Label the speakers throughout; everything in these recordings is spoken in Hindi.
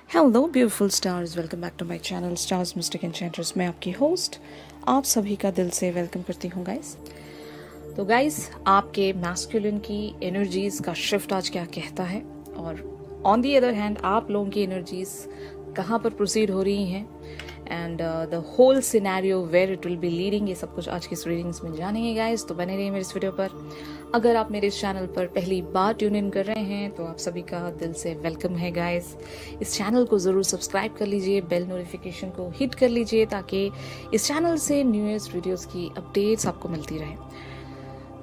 Speaker 1: Hello beautiful stars, welcome back to my channel stars mystic enchanters. मैं आपकी होस्ट आप सभी का दिल से वेलकम करती हूँ गाइस। तो गाइस, आपके मैस्कुलिन की एनर्जीज का शिफ्ट आज क्या कहता है और ऑन दी अदर हैंड आप लोगों की एनर्जीज कहाँ पर प्रोसीड हो रही हैं and the whole scenario where it will be leading, ये सब कुछ आज की इस रीडिंग्स में जानेंगे गाइस। तो बने रहिए मेरे इस वीडियो पर। अगर आप मेरे इस चैनल पर पहली बार ट्यून इन कर रहे हैं तो आप सभी का दिल से वेलकम है गाइस। इस चैनल को जरूर सब्सक्राइब कर लीजिए, बेल नोटिफिकेशन को हिट कर लीजिए ताकि इस चैनल से न्यूएस्ट वीडियोस की अपडेट्स आपको मिलती रहे।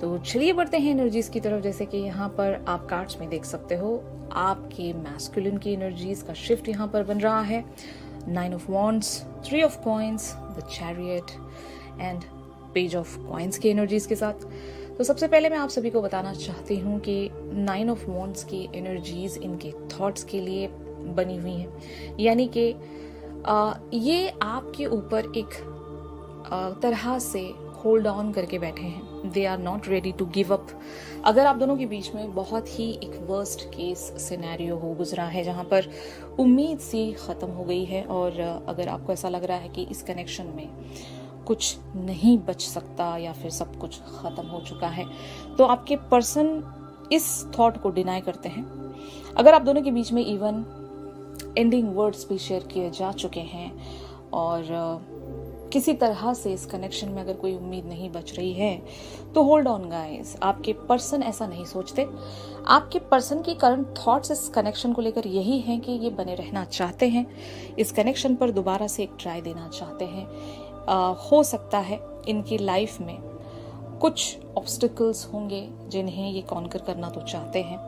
Speaker 1: तो चलिए बढ़ते हैं एनर्जीज की तरफ। जैसे कि यहाँ पर आप कार्ड्स में देख सकते हो, आपके मैस्कुलिन की एनर्जीज का शिफ्ट यहाँ पर बन रहा है। 9 of Wands, 3 of Coins, the Chariot and Page of Coins की एनर्जीज के साथ। तो सबसे पहले मैं आप सभी को बताना चाहती हूँ कि 9 of Wands की एनर्जीज इनके थॉट्स के लिए बनी हुई हैं, यानी कि ये आपके ऊपर एक तरह से होल्ड ऑन करके बैठे हैं। They are not ready to give up. अगर आप दोनों के बीच में बहुत ही एक वर्स्ट केस सिनेरियो हो गुजरा है जहां पर उम्मीद सी खत्म हो गई है और अगर आपको ऐसा लग रहा है कि इस कनेक्शन में कुछ नहीं बच सकता या फिर सब कुछ खत्म हो चुका है, तो आपके पर्सन इस थॉट को डिनाई करते हैं। अगर आप दोनों के बीच में इवन एंडिंग वर्ड्स भी शेयर किए जा चुके हैं और किसी तरह से इस कनेक्शन में अगर कोई उम्मीद नहीं बच रही है, तो होल्ड ऑन गाइस। आपके पर्सन ऐसा नहीं सोचते। आपके पर्सन की करंट थॉट्स इस कनेक्शन को लेकर यही हैं कि ये बने रहना चाहते हैं, इस कनेक्शन पर दोबारा से एक ट्राई देना चाहते हैं। हो सकता है इनकी लाइफ में कुछ ऑब्स्टिकल्स होंगे जिन्हें ये कॉन्कर करना तो चाहते हैं।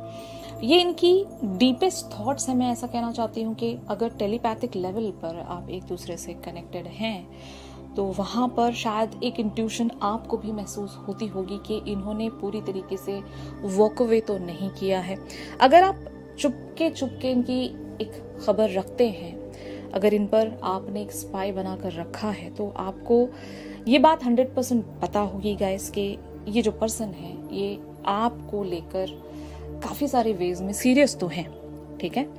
Speaker 1: ये इनकी डीपेस्ट थॉट्स है। मैं ऐसा कहना चाहती हूँ कि अगर टेलीपैथिक लेवल पर आप एक दूसरे से कनेक्टेड हैं तो वहाँ पर शायद एक इंट्यूशन आपको भी महसूस होती होगी कि इन्होंने पूरी तरीके से वॉक अवे तो नहीं किया है। अगर आप चुपके चुपके इनकी एक खबर रखते हैं, अगर इन पर आपने एक स्पाई बनाकर रखा है, तो आपको ये बात 100% पता होगी गाइस कि ये जो पर्सन है ये आपको लेकर काफ़ी सारे वेज में सीरियस तो हैं, ठीक है।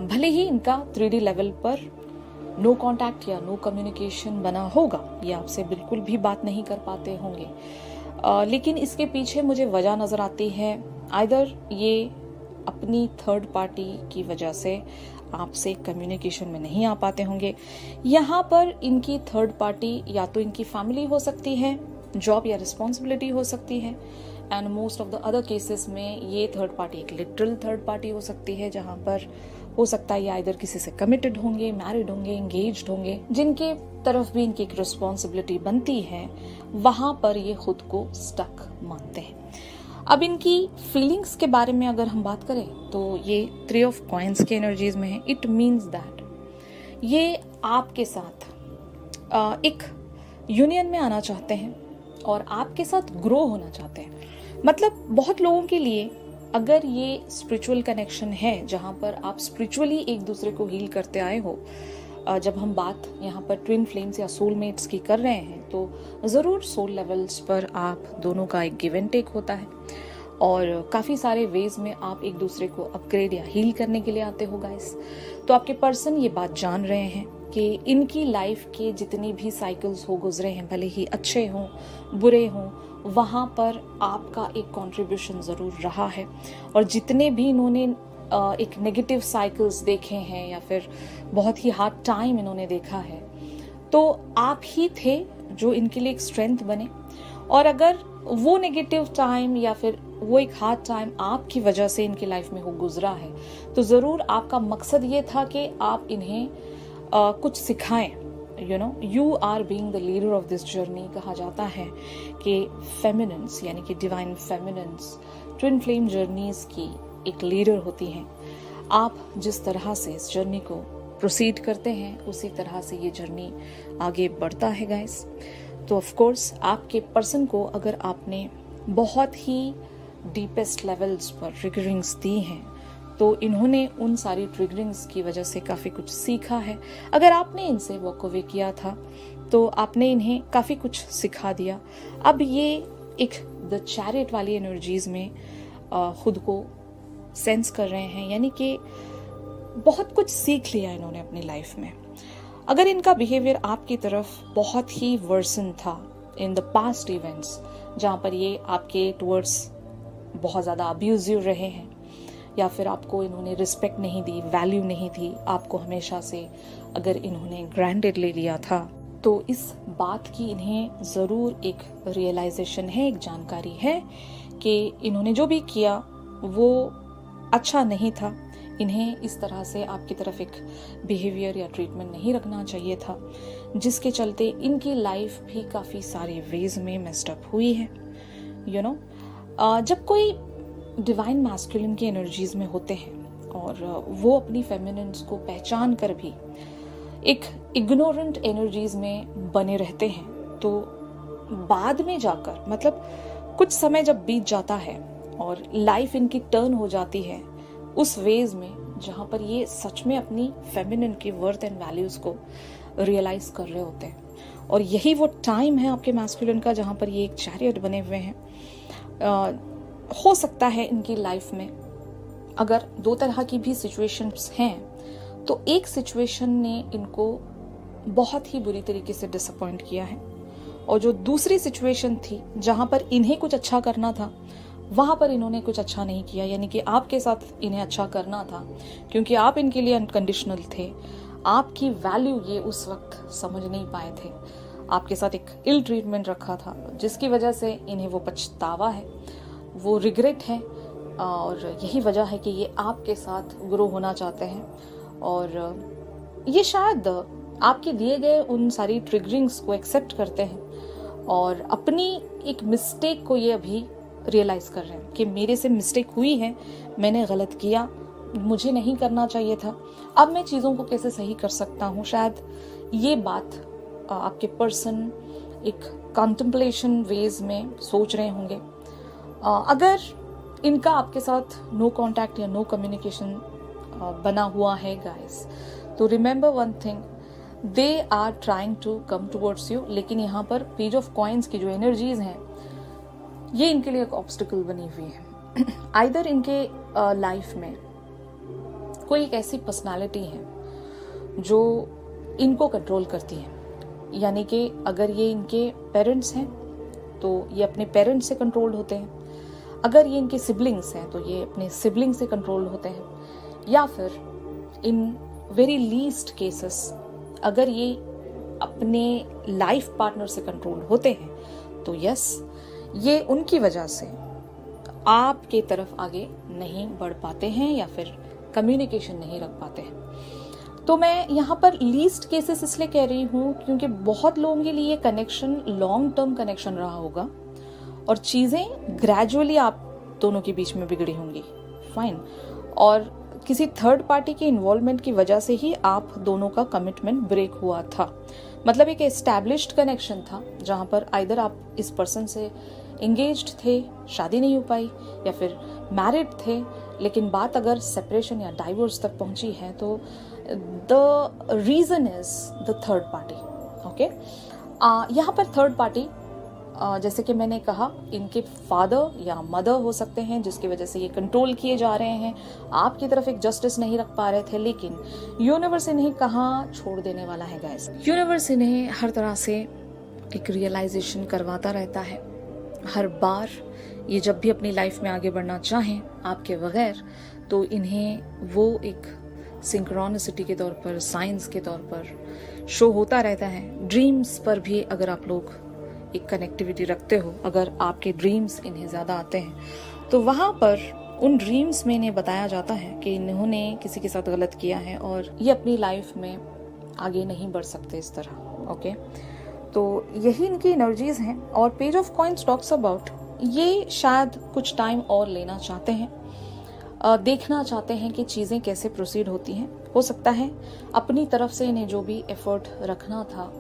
Speaker 1: भले ही इनका 3D लेवल पर नो कांटेक्ट या नो कम्युनिकेशन बना होगा, ये आपसे बिल्कुल भी बात नहीं कर पाते होंगे, लेकिन इसके पीछे मुझे वजह नज़र आती है। आइदर ये अपनी थर्ड पार्टी की वजह से आपसे कम्युनिकेशन में नहीं आ पाते होंगे। यहाँ पर इनकी थर्ड पार्टी या तो इनकी फैमिली हो सकती है, जॉब या रिस्पॉन्सिबिलिटी हो सकती है, and most of the other cases में ये थर्ड पार्टी एक लिटरल थर्ड पार्टी हो सकती है, जहां पर हो सकता है ये आइदर किसी से कमिटेड होंगे, मैरिड होंगे, एंगेज्ड होंगे, जिनके तरफ भी इनकी एक रिस्पॉन्सिबिलिटी बनती है, वहां पर ये खुद को स्टक मानते हैं। अब इनकी फीलिंग्स के बारे में अगर हम बात करें तो ये 3 of Coins की एनर्जीज में है। इट मीन्स दैट ये आपके साथ एक यूनियन में आना चाहते हैं और आपके साथ ग्रो होना चाहते हैं। मतलब बहुत लोगों के लिए अगर ये स्पिरिचुअल कनेक्शन है जहाँ पर आप स्पिरिचुअली एक दूसरे को हील करते आए हो, जब हम बात यहाँ पर ट्विन फ्लेम्स या सोलमेट्स की कर रहे हैं, तो ज़रूर सोल लेवल्स पर आप दोनों का एक गिव एंड टेक होता है और काफ़ी सारे वेज में आप एक दूसरे को अपग्रेड या हील करने के लिए आते हो गाइस। तो आपके पर्सन ये बात जान रहे हैं कि इनकी लाइफ के जितने भी साइकिल्स हो गुजरे हैं, भले ही अच्छे हों बुरे हों, वहाँ पर आपका एक कंट्रीब्यूशन ज़रूर रहा है। और जितने भी इन्होंने एक नेगेटिव साइकिल्स देखे हैं या फिर बहुत ही हार्ड टाइम इन्होंने देखा है, तो आप ही थे जो इनके लिए एक स्ट्रेंथ बने। और अगर वो नेगेटिव टाइम या फिर वो एक हार्ड टाइम आपकी वजह से इनकी लाइफ में हो गुजरा है, तो ज़रूर आपका मकसद ये था कि आप इन्हें कुछ सिखाएं। You are being the leader of this journey. कहा जाता है कि फेमिनिन्स यानी कि divine feminines twin flame journeys की एक लीडर होती हैं। आप जिस तरह से इस जर्नी को प्रोसीड करते हैं उसी तरह से ये जर्नी आगे बढ़ता है गाइस। तो ऑफ कोर्स आपके पर्सन को अगर आपने बहुत ही डीपेस्ट लेवल्स पर ट्रिगरिंग्स दी हैं, तो इन्होंने उन सारी ट्रिगरिंग्स की वजह से काफ़ी कुछ सीखा है। अगर आपने इनसे वॉक अवे किया था तो आपने इन्हें काफ़ी कुछ सिखा दिया। अब ये एक द चैरियट वाली एनर्जीज में खुद को सेंस कर रहे हैं, यानी कि बहुत कुछ सीख लिया इन्होंने अपनी लाइफ में। अगर इनका बिहेवियर आपकी तरफ बहुत ही वर्सन था इन द पास्ट इवेंट्स, जहाँ पर ये आपके टुवर्ड्स बहुत ज़्यादा अब्यूजिव रहे हैं, या फिर आपको इन्होंने रिस्पेक्ट नहीं दी, वैल्यू नहीं थी, आपको हमेशा से अगर इन्होंने ग्रांटेड ले लिया था, तो इस बात की इन्हें ज़रूर एक रियलाइजेशन है, एक जानकारी है कि इन्होंने जो भी किया वो अच्छा नहीं था। इन्हें इस तरह से आपकी तरफ एक बिहेवियर या ट्रीटमेंट नहीं रखना चाहिए था, जिसके चलते इनकी लाइफ भी काफ़ी सारे वेज में मेस्ड अप हुई है। यू नो, जब कोई डिवाइन मैस्कुलिन की एनर्जीज में होते हैं और वो अपनी फेमिनिन्स को पहचान कर भी एक इग्नोरेंट एनर्जीज में बने रहते हैं, तो बाद में जाकर, मतलब कुछ समय जब बीत जाता है और लाइफ इनकी टर्न हो जाती है उस वेज में जहाँ पर ये सच में अपनी फेमिनिन की वर्थ एंड वैल्यूज को रियलाइज कर रहे होते हैं, और यही वो टाइम है आपके मैस्कुलिन का जहाँ पर ये एक चैरियट बने हुए हैं। हो सकता है इनकी लाइफ में अगर दो तरह की भी सिचुएशंस हैं, तो एक सिचुएशन ने इनको बहुत ही बुरी तरीके से डिसअपॉइंट किया है, और जो दूसरी सिचुएशन थी जहाँ पर इन्हें कुछ अच्छा करना था, वहां पर इन्होंने कुछ अच्छा नहीं किया। यानी कि आपके साथ इन्हें अच्छा करना था क्योंकि आप इनके लिए अनकंडीशनल थे, आपकी वैल्यू ये उस वक्त समझ नहीं पाए थे, आपके साथ एक इल ट्रीटमेंट रखा था, जिसकी वजह से इन्हें वो पछतावा है, वो रिग्रेट है, और यही वजह है कि ये आपके साथ ग्रो होना चाहते हैं। और ये शायद आपके दिए गए उन सारी ट्रिगरिंग्स को एक्सेप्ट करते हैं और अपनी एक मिस्टेक को ये अभी रियलाइज कर रहे हैं कि मेरे से मिस्टेक हुई है, मैंने गलत किया, मुझे नहीं करना चाहिए था, अब मैं चीज़ों को कैसे सही कर सकता हूँ। शायद ये बात आपके पर्सन एक कॉन्टेम्पलेशन वेज में सोच रहे होंगे। अगर इनका आपके साथ नो कांटेक्ट या नो कम्युनिकेशन बना हुआ है गाइस, तो remember one thing, they are trying to come towards you, लेकिन यहाँ पर पेज ऑफ कॉइन्स की जो एनर्जीज हैं ये इनके लिए एक ऑब्स्टिकल बनी हुई है। आइदर इनके लाइफ में कोई एक ऐसी पर्सनालिटी है जो इनको कंट्रोल करती है, यानी कि अगर ये इनके पेरेंट्स हैं तो ये अपने पेरेंट्स से कंट्रोल्ड होते हैं, अगर ये इनके सिबलिंग्स हैं तो ये अपने सिबलिंग से कंट्रोल होते हैं, या फिर इन वेरी लीस्ट केसेस अगर ये अपने लाइफ पार्टनर से कंट्रोल होते हैं, तो यस, ये उनकी वजह से आपके तरफ आगे नहीं बढ़ पाते हैं या फिर कम्युनिकेशन नहीं रख पाते हैं। तो मैं यहाँ पर लीस्ट केसेस इसलिए कह रही हूँ क्योंकि बहुत लोगों के लिए कनेक्शन लॉन्ग टर्म कनेक्शन रहा होगा और चीज़ें ग्रेजुअली आप दोनों के बीच में बिगड़ी होंगी, फाइन, और किसी थर्ड पार्टी के इन्वॉल्वमेंट की वजह से ही आप दोनों का कमिटमेंट ब्रेक हुआ था। मतलब एक एस्टैब्लिश्ड कनेक्शन था जहाँ पर आइदर आप इस पर्सन से एंगेज्ड थे, शादी नहीं हो पाई, या फिर मैरिड थे, लेकिन बात अगर सेपरेशन या डाइवोर्स तक पहुंची है तो the reason is the third party. Okay, यहाँ पर थर्ड पार्टी जैसे कि मैंने कहा, इनके फादर या मदर हो सकते हैं जिसकी वजह से ये कंट्रोल किए जा रहे हैं, आपकी तरफ एक जस्टिस नहीं रख पा रहे थे, लेकिन यूनिवर्स इन्हें कहाँ छोड़ देने वाला है गाइस। यूनिवर्स इन्हें हर तरह से एक रियलाइजेशन करवाता रहता है। हर बार ये जब भी अपनी लाइफ में आगे बढ़ना चाहें आपके बगैर, तो इन्हें वो एक सिंक्रोनिसिटी के तौर पर, साइंस के तौर पर शो होता रहता है। ड्रीम्स पर भी अगर आप लोग एक कनेक्टिविटी रखते हो, अगर आपके ड्रीम्स इन्हें ज़्यादा आते हैं, तो वहाँ पर उन ड्रीम्स में इन्हें बताया जाता है कि इन्होंने किसी के साथ गलत किया है और ये अपनी लाइफ में आगे नहीं बढ़ सकते इस तरह। ओके, तो यही इनकी एनर्जीज हैं। और page of coins talks about ये शायद कुछ टाइम और लेना चाहते हैं, देखना चाहते हैं कि चीज़ें कैसे प्रोसीड होती हैं। हो सकता है अपनी तरफ से इन्हें जो भी एफर्ट रखना था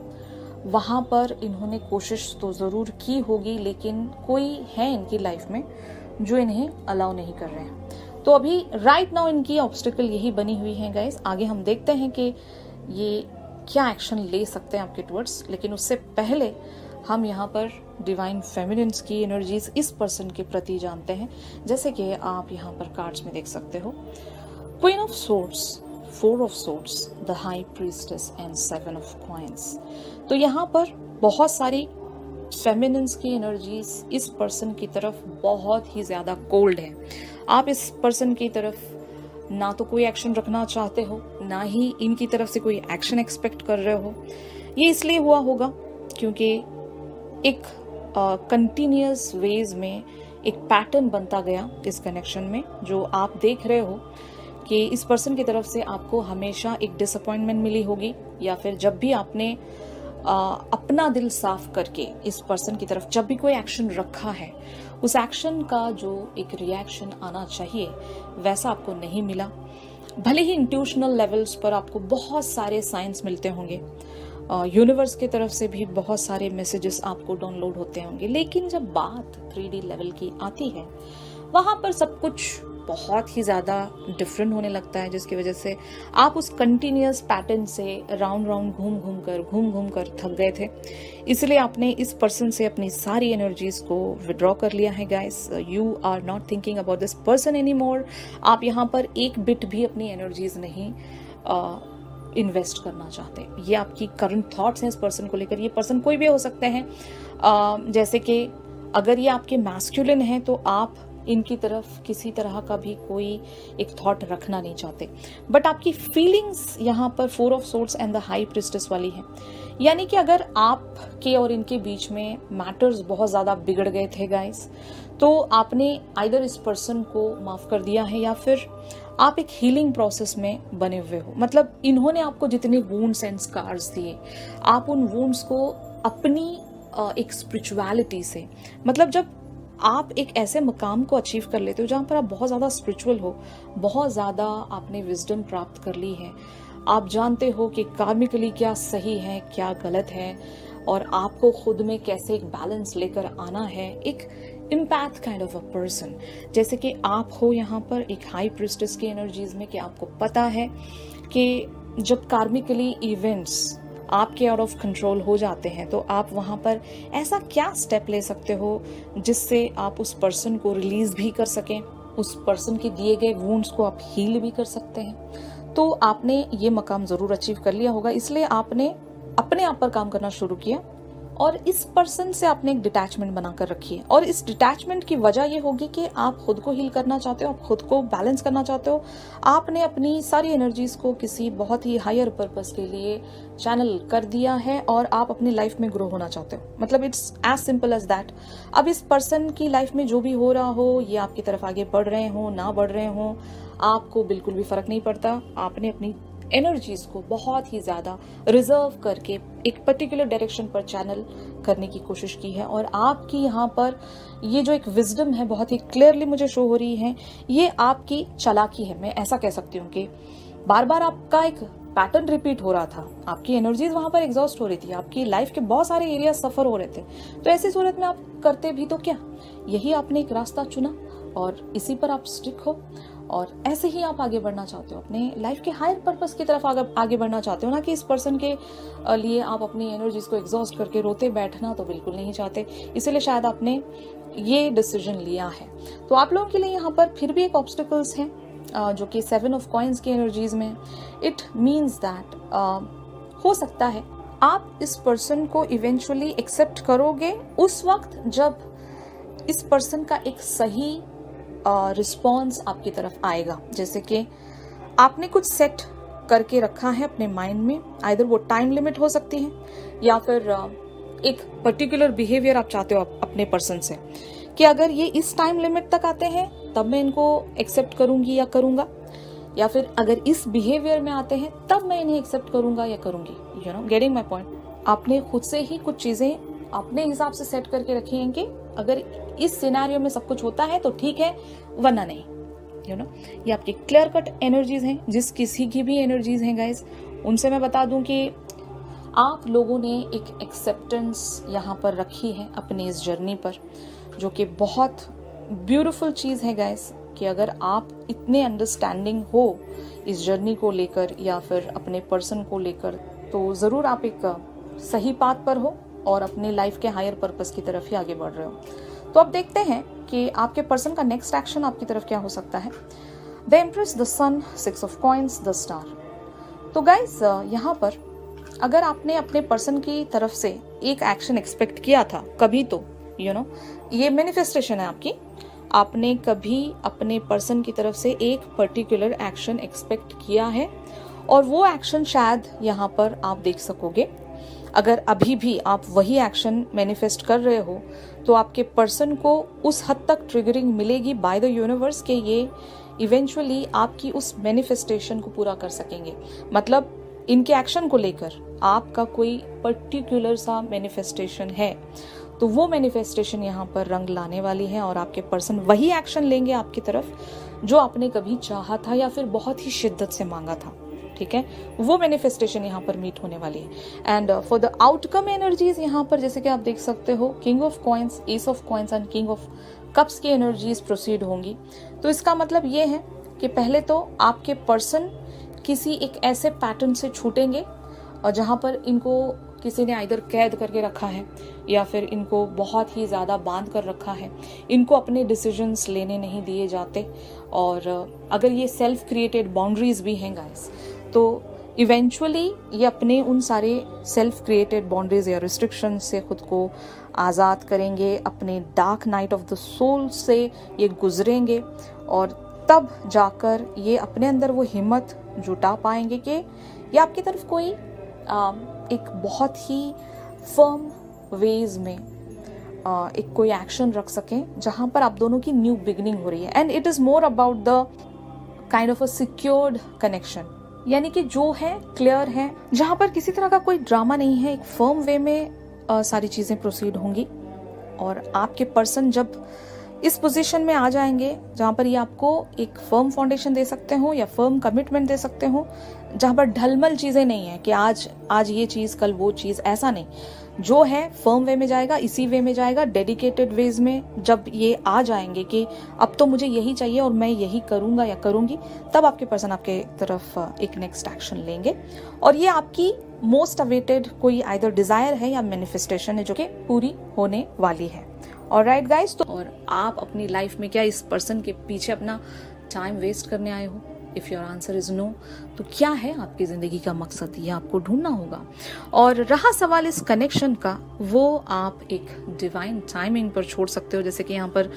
Speaker 1: वहाँ पर इन्होंने कोशिश तो ज़रूर की होगी, लेकिन कोई है इनकी लाइफ में जो इन्हें अलाउ नहीं कर रहे हैं। तो अभी राइट नाउ इनकी ऑब्स्टिकल यही बनी हुई है गाइस। आगे हम देखते हैं कि ये क्या एक्शन ले सकते हैं आपके टुवर्ड्स, लेकिन उससे पहले हम यहाँ पर डिवाइन फेमिनिन्स की एनर्जीज इस पर्सन के प्रति जानते हैं। जैसे कि आप यहाँ पर कार्ड्स में देख सकते हो, queen of swords, 4 of swords, the high priestess and 7 of coins. तो यहाँ पर बहुत सारी फेमिनिन्स की एनर्जीज इस पर्सन की तरफ बहुत ही ज़्यादा कोल्ड है। आप इस पर्सन की तरफ ना तो कोई एक्शन रखना चाहते हो, ना ही इनकी तरफ से कोई एक्शन एक्सपेक्ट कर रहे हो। ये इसलिए हुआ होगा क्योंकि एक कंटिन्यूअस वेज में एक पैटर्न बनता गया इस कनेक्शन में, जो आप देख रहे हो कि इस पर्सन की तरफ से आपको हमेशा एक डिसअपॉइंटमेंट मिली होगी, या फिर जब भी आपने अपना दिल साफ करके इस पर्सन की तरफ जब भी कोई एक्शन रखा है, उस एक्शन का जो एक रिएक्शन आना चाहिए वैसा आपको नहीं मिला। भले ही इंट्यूशनल लेवल्स पर आपको बहुत सारे साइंस मिलते होंगे, यूनिवर्स की तरफ से भी बहुत सारे मैसेजेस आपको डाउनलोड होते होंगे, लेकिन जब बात 3D लेवल की आती है वहां पर सब कुछ बहुत ही ज़्यादा डिफरेंट होने लगता है, जिसकी वजह से आप उस कंटिन्यूअस पैटर्न से राउंड राउंड घूम घूम कर थक गए थे। इसलिए आपने इस पर्सन से अपनी सारी एनर्जीज को विड्रॉ कर लिया है guys. You are not thinking about this person anymore. आप यहाँ पर एक बिट भी अपनी एनर्जीज नहीं इन्वेस्ट करना चाहते। ये आपकी करंट थॉट्स हैं इस पर्सन को लेकर। ये पर्सन कोई भी हो सकते हैं, जैसे कि अगर ये आपके मैस्कुलिन हैं तो आप इनकी तरफ किसी तरह का भी कोई एक थॉट रखना नहीं चाहते, बट आपकी फीलिंग्स यहाँ पर 4 of swords and the high priestess वाली है। यानी कि अगर आपके और इनके बीच में मैटर्स बहुत ज़्यादा बिगड़ गए थे गाइस, तो आपने आइदर इस पर्सन को माफ़ कर दिया है या फिर आप एक हीलिंग प्रोसेस में बने हुए हो। मतलब इन्होंने आपको जितने वुंड्स एंड स्कार्स दिए, आप उन वुंड्स को अपनी एक स्पिरिचुअलिटी से, मतलब जब आप एक ऐसे मकाम को अचीव कर लेते हो जहाँ पर आप बहुत ज़्यादा स्पिरिचुअल हो, बहुत ज़्यादा आपने विजडम प्राप्त कर ली है, आप जानते हो कि कार्मिकली क्या सही है क्या गलत है, और आपको खुद में कैसे एक बैलेंस लेकर आना है, एक empath kind of a person जैसे कि आप हो यहाँ पर एक हाई प्रीस्टेस की एनर्जीज में, कि आपको पता है कि जब कार्मिकली इवेंट्स आपके आउट ऑफ कंट्रोल हो जाते हैं तो आप वहाँ पर ऐसा क्या स्टेप ले सकते हो जिससे आप उस पर्सन को रिलीज भी कर सकें, उस पर्सन के दिए गए वुंड्स को आप हील भी कर सकते हैं। तो आपने ये मकाम ज़रूर अचीव कर लिया होगा, इसलिए आपने अपने आप पर काम करना शुरू किया और इस पर्सन से आपने एक डिटैचमेंट बनाकर रखी है। और इस डिटैचमेंट की वजह ये होगी कि आप खुद को हील करना चाहते हो, आप खुद को बैलेंस करना चाहते हो, आपने अपनी सारी एनर्जीज को किसी बहुत ही हायर पर्पस के लिए चैनल कर दिया है और आप अपनी लाइफ में ग्रो होना चाहते हो। मतलब it's as simple as that. अब इस पर्सन की लाइफ में जो भी हो रहा हो, ये आपकी तरफ आगे बढ़ रहे हो ना बढ़ रहे हो, आपको बिल्कुल भी फर्क नहीं पड़ता। आपने अपनी एनर्जीज को बहुत ही ज्यादा रिजर्व करके एक पर्टिकुलर डायरेक्शन पर चैनल करने की कोशिश की है, और आपकी यहाँ पर ये जो एक विजडम है बहुत ही क्लियरली मुझे शो हो रही है, ये आपकी चालाकी है। मैं ऐसा कह सकती हूँ कि बार बार आपका एक पैटर्न रिपीट हो रहा था, आपकी एनर्जीज वहां पर एग्जॉस्ट हो रही थी, आपकी लाइफ के बहुत सारे एरिया सफर हो रहे थे। तो ऐसी सूरत में आप करते भी तो क्या, यही आपने एक रास्ता चुना और इसी पर आप स्टिक हो, और ऐसे ही आप आगे बढ़ना चाहते हो, अपने लाइफ के हायर पर्पस की तरफ आगे बढ़ना चाहते हो, ना कि इस पर्सन के लिए आप अपनी एनर्जीज को एग्जॉस्ट करके रोते बैठना तो बिल्कुल नहीं चाहते। इसीलिए शायद आपने ये डिसीजन लिया है। तो आप लोगों के लिए यहाँ पर फिर भी एक ऑब्स्टिकल्स है जो कि 7 ऑफ कॉइंस की एनर्जीज में। इट मीन्स दैट हो सकता है आप इस पर्सन को इवेंचुअली एक्सेप्ट करोगे उस वक्त जब इस पर्सन का एक सही रिस्पॉन्स आपकी तरफ आएगा। जैसे कि आपने कुछ सेट करके रखा है अपने माइंड में, आइदर वो टाइम लिमिट हो सकती है या फिर एक पर्टिकुलर बिहेवियर आप चाहते हो अपने पर्सन से, कि अगर ये इस टाइम लिमिट तक आते हैं तब मैं इनको एक्सेप्ट करूंगी या करूंगा, या फिर अगर इस बिहेवियर में आते हैं तब मैं इन्हें एक्सेप्ट करूंगा या करूंगी। You know, getting my point. आपने खुद से ही कुछ चीजें अपने हिसाब से सेट करके रखी हैं कि अगर इस सिनेरियो में सब कुछ होता है तो ठीक है, वरना नहीं। यू नो, ये आपकी क्लियर कट एनर्जीज हैं। जिस किसी की भी एनर्जीज हैं गाइस, उनसे मैं बता दूं कि आप लोगों ने एक एक्सेप्टेंस यहाँ पर रखी है अपनी इस जर्नी पर, जो कि बहुत ब्यूटीफुल चीज़ है गाइस, कि अगर आप इतने अंडरस्टैंडिंग हो इस जर्नी को लेकर या फिर अपने पर्सन को लेकर, तो ज़रूर आप एक सही पाथ पर हो और अपने लाइफ के हायर पर्पस की तरफ ही आगे बढ़ रहे हो। तो अब देखते हैं कि आपके पर्सन का नेक्स्ट एक्शन आपकी तरफ क्या हो सकता है। The empress, the sun, 6 of coins, the star. तो गाइस यहाँ पर अगर आपने अपने पर्सन की तरफ से एक एक्शन एक्सपेक्ट किया था कभी, तो ये मैनिफेस्टेशन है आपकी, आपने कभी अपने पर्सन की तरफ से एक पर्टिकुलर एक्शन एक्सपेक्ट किया है और वो एक्शन शायद यहाँ पर आप देख सकोगे। अगर अभी भी आप वही एक्शन मैनिफेस्ट कर रहे हो तो आपके पर्सन को उस हद तक ट्रिगरिंग मिलेगी बाय द यूनिवर्स कि ये इवेंचुअली आपकी उस मैनिफेस्टेशन को पूरा कर सकेंगे। मतलब इनके एक्शन को लेकर आपका कोई पर्टिकुलर सा मैनिफेस्टेशन है तो वो मैनिफेस्टेशन यहाँ पर रंग लाने वाली है और आपके पर्सन वही एक्शन लेंगे आपकी तरफ जो आपने कभी चाहा था या फिर बहुत ही शिद्दत से मांगा था। ठीक है, वो मैनिफेस्टेशन यहाँ पर मीट होने वाली है। And for the outcome energies यहाँ पर जैसे कि आप देख सकते हो, king of coins, S of coins and king of cups की एनर्जीज प्रोसीड होंगी। तो इसका मतलब ये है कि पहले तो आपके पर्सन किसी एक ऐसे पैटर्न से छूटेंगे और जहाँ पर इनको किसी ने आइदर कैद करके रखा है या फिर इनको बहुत ही ज़्यादा बांध कर रखा है, इनको अपने डिसीजंस लेने नहीं दिए जाते। और अगर ये सेल्फ क्रिएटेड बाउंड्रीज भी हैं गाइस, तो इवेंचुअली ये अपने उन सारे सेल्फ क्रिएटेड बाउंड्रीज या रिस्ट्रिक्शन से खुद को आज़ाद करेंगे, अपने dark night of the soul से ये गुजरेंगे और तब जाकर ये अपने अंदर वो हिम्मत जुटा पाएंगे कि ये आपकी तरफ कोई एक बहुत ही फर्म वेज में एक कोई एक्शन रख सकें जहां पर आप दोनों की न्यू बिगिनिंग हो रही है। And it is more about the kind of a secured connection, यानी कि जो है क्लियर है, जहां पर किसी तरह का कोई ड्रामा नहीं है, एक फर्म वे में सारी चीजें प्रोसीड होंगी। और आपके पर्सन जब इस पोजीशन में आ जाएंगे जहां पर ये आपको एक फर्म फाउंडेशन दे सकते हो या फर्म कमिटमेंट दे सकते हो, जहां पर ढलमल चीजें नहीं है कि आज ये चीज कल वो चीज, ऐसा नहीं। जो है फर्म वे में जाएगा, इसी वे में जाएगा, डेडिकेटेड वेज में। जब ये आ जाएंगे कि अब तो मुझे यही चाहिए और मैं यही करूंगा या करूंगी, तब आपके पर्सन आपके तरफ एक नेक्स्ट एक्शन लेंगे और ये आपकी मोस्ट अवेटेड कोई आइदर डिजायर है या मैनिफेस्टेशन है जो कि पूरी होने वाली है। ऑलराइट गाइस, तो और आप अपनी लाइफ में क्या इस पर्सन के पीछे अपना टाइम वेस्ट करने आए हो? If your answer is no, तो क्या है आपकी जिंदगी का मकसद, ये आपको ढूंढना होगा। और रहा सवाल इस कनेक्शन का, वो आप एक डिवाइन टाइमिंग पर छोड़ सकते हो। जैसे कि यहाँ पर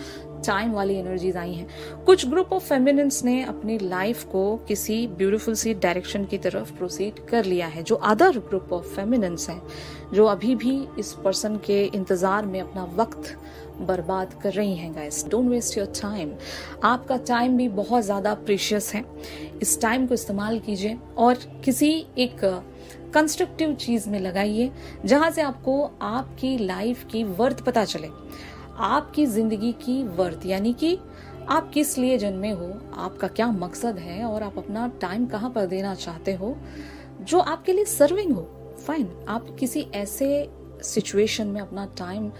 Speaker 1: टाइम वाली एनर्जीज आई हैं। कुछ ग्रुप ऑफ फेमिनिन्स ने अपनी लाइफ को किसी ब्यूटीफुल सी डायरेक्शन की तरफ प्रोसीड कर लिया है। जो अदर ग्रुप ऑफ फेमिनिन्स हैं जो अभी भी इस पर्सन के इंतजार में अपना वक्त बर्बाद कर रही हैं, guys, don't waste your time. आपका टाइम भी बहुत ज्यादा प्रीशियस है। इस टाइम को इस्तेमाल कीजिए और किसी एक कंस्ट्रक्टिव चीज में लगाइए जहां से आपको आपकी लाइफ की वर्थ पता चले, आपकी जिंदगी की वर्थ, यानी कि आप किस लिए जन्मे हो, आपका क्या मकसद है और आप अपना टाइम कहाँ पर देना चाहते हो जो आपके लिए सर्विंग हो। फाइन, आप किसी ऐसे सिचुएशन में अपना टाइम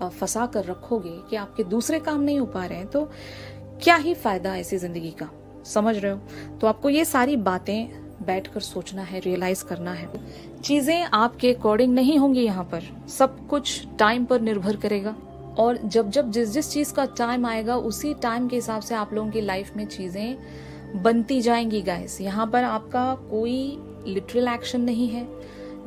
Speaker 1: फंसा कर रखोगे कि आपके दूसरे काम नहीं हो पा रहे हैं, तो क्या ही फायदा ऐसी जिंदगी का, समझ रहे हो? तो आपको ये सारी बातें बैठकर सोचना है, रियलाइज करना है। चीजें आपके अकॉर्डिंग नहीं होंगी, यहाँ पर सब कुछ टाइम पर निर्भर करेगा और जब जब जिस चीज का टाइम आएगा उसी टाइम के हिसाब से आप लोगों की लाइफ में चीजें बनती जाएंगी गाइस। यहाँ पर आपका कोई लिटरल एक्शन नहीं है,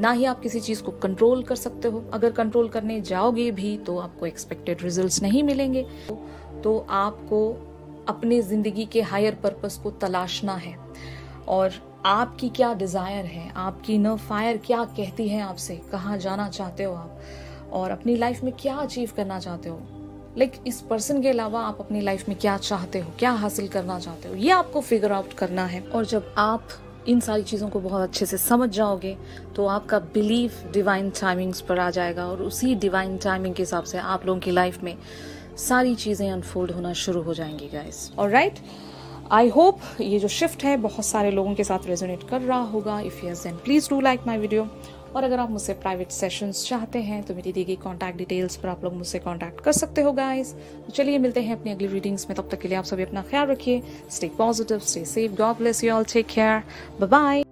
Speaker 1: ना ही आप किसी चीज को कंट्रोल कर सकते हो। अगर कंट्रोल करने जाओगे भी तो आपको एक्सपेक्टेड रिजल्ट्स नहीं मिलेंगे। तो आपको अपने जिंदगी के हायर पर्पस को तलाशना है और आपकी क्या डिजायर है, आपकी इनर फायर क्या कहती है आपसे, कहाँ जाना चाहते हो आप और अपनी लाइफ में क्या अचीव करना चाहते हो। इस पर्सन के अलावा आप अपनी लाइफ में क्या चाहते हो, क्या हासिल करना चाहते हो, ये आपको फिगर आउट करना है। और जब आप इन सारी चीजों को बहुत अच्छे से समझ जाओगे तो आपका बिलीफ डिवाइन टाइमिंग्स पर आ जाएगा और उसी डिवाइन टाइमिंग के हिसाब से आप लोगों की लाइफ में सारी चीजें अनफोल्ड होना शुरू हो जाएंगी गाइस। ऑलराइट, आई होप ये जो शिफ्ट है बहुत सारे लोगों के साथ रेजोनेट कर रहा होगा। If yes then please do like my video. और अगर आप मुझसे प्राइवेट सेशंस चाहते हैं तो मेरी दी गई कॉन्टैक्ट डिटेल्स पर आप लोग मुझसे कॉन्टैक्ट कर सकते हो गाइस। तो चलिए मिलते हैं अपनी अगली रीडिंग्स में, तब तक के लिए आप सभी अपना ख्याल रखिए। Stay positive, stay safe, God bless you all, take care, bye bye.